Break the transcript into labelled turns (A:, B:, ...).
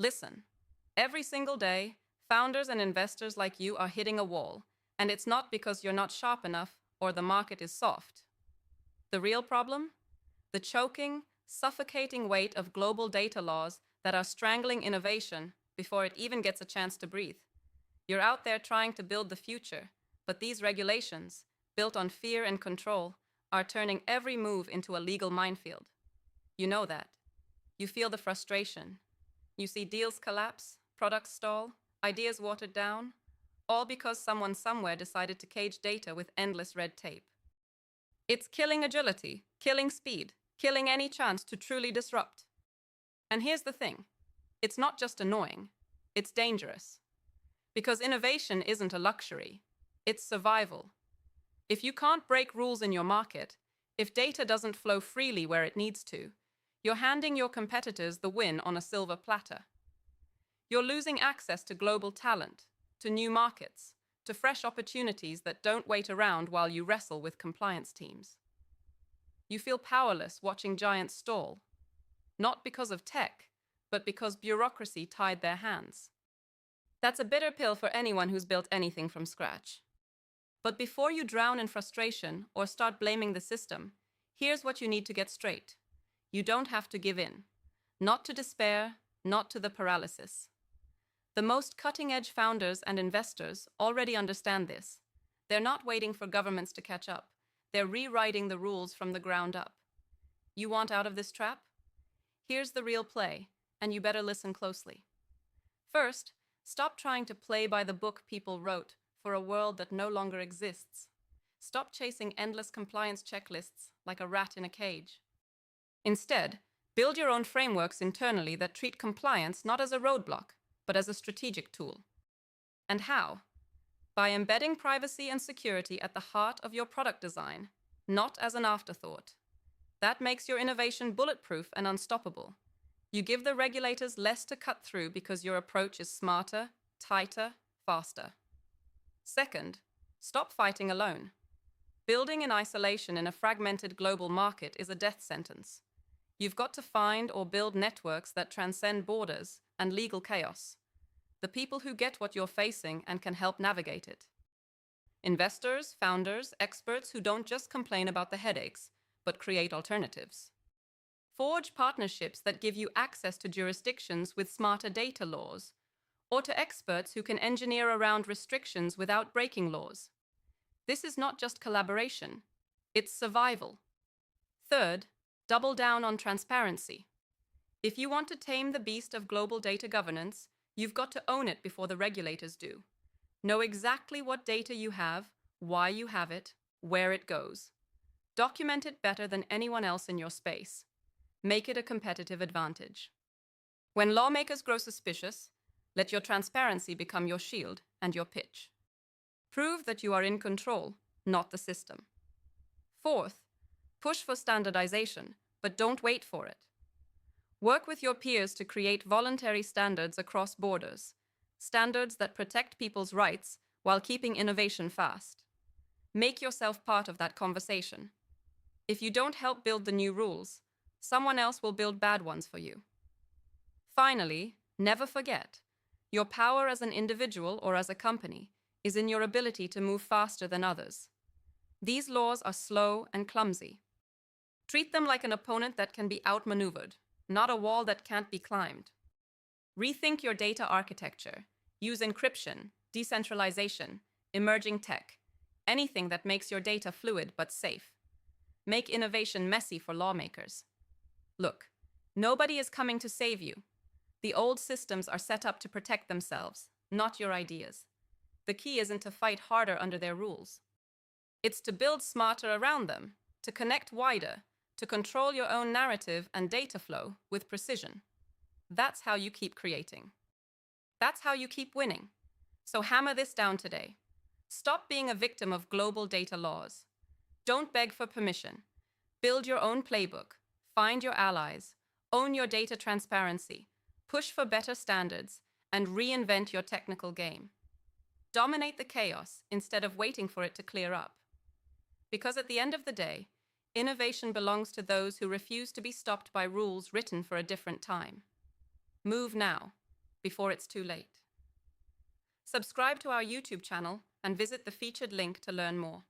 A: Listen, every single day, founders and investors like you are hitting a wall, and it's not because you're not sharp enough or the market is soft. The real problem? The choking, suffocating weight of global data laws that are strangling innovation before it even gets a chance to breathe. You're out there trying to build the future, but these regulations, built on fear and control, are turning every move into a legal minefield. You know that. You feel the frustration. You see deals collapse, products stall, ideas watered down, all because someone somewhere decided to cage data with endless red tape. It's killing agility, killing speed, killing any chance to truly disrupt. And here's the thing. It's not just annoying. It's dangerous. Because innovation isn't a luxury. It's survival. If you can't break rules in your market, if data doesn't flow freely where it needs to, you're handing your competitors the win on a silver platter. You're losing access to global talent, to new markets, to fresh opportunities that don't wait around while you wrestle with compliance teams. You feel powerless watching giants stall, not because of tech, but because bureaucracy tied their hands. That's a bitter pill for anyone who's built anything from scratch. But before you drown in frustration or start blaming the system, here's what you need to get straight. You don't have to give in. Not to despair, not to the paralysis. The most cutting-edge founders and investors already understand this. They're not waiting for governments to catch up. They're rewriting the rules from the ground up. You want out of this trap? Here's the real play, and you better listen closely. First, stop trying to play by the book people wrote for a world that no longer exists. Stop chasing endless compliance checklists like a rat in a cage. Instead, build your own frameworks internally that treat compliance not as a roadblock, but as a strategic tool. And how? By embedding privacy and security at the heart of your product design, not as an afterthought. That makes your innovation bulletproof and unstoppable. You give the regulators less to cut through because your approach is smarter, tighter, faster. Second, stop fighting alone. Building in isolation in a fragmented global market is a death sentence. You've got to find or build networks that transcend borders and legal chaos. The people who get what you're facing and can help navigate it. Investors, founders, experts who don't just complain about the headaches, but create alternatives. Forge partnerships that give you access to jurisdictions with smarter data laws, or to experts who can engineer around restrictions without breaking laws. This is not just collaboration, it's survival. Third, double down on transparency. If you want to tame the beast of global data governance, you've got to own it before the regulators do. Know exactly what data you have, why you have it, where it goes. Document it better than anyone else in your space. Make it a competitive advantage. When lawmakers grow suspicious, let your transparency become your shield and your pitch. Prove that you are in control, not the system. Fourth, push for standardization, but don't wait for it. Work with your peers to create voluntary standards across borders, standards that protect people's rights while keeping innovation fast. Make yourself part of that conversation. If you don't help build the new rules, someone else will build bad ones for you. Finally, never forget, your power as an individual or as a company is in your ability to move faster than others. These laws are slow and clumsy. Treat them like an opponent that can be outmaneuvered, not a wall that can't be climbed. Rethink your data architecture. Use encryption, decentralization, emerging tech, anything that makes your data fluid but safe. Make innovation messy for lawmakers. Look, nobody is coming to save you. The old systems are set up to protect themselves, not your ideas. The key isn't to fight harder under their rules. It's to build smarter around them, to connect wider, to control your own narrative and data flow with precision. That's how you keep creating. That's how you keep winning. So hammer this down today. Stop being a victim of global data laws. Don't beg for permission. Build your own playbook. Find your allies. Own your data transparency. Push for better standards and reinvent your technical game. Dominate the chaos instead of waiting for it to clear up. Because at the end of the day, innovation belongs to those who refuse to be stopped by rules written for a different time. Move now. before it's too late. Subscribe to our YouTube channel and visit the featured link to learn more.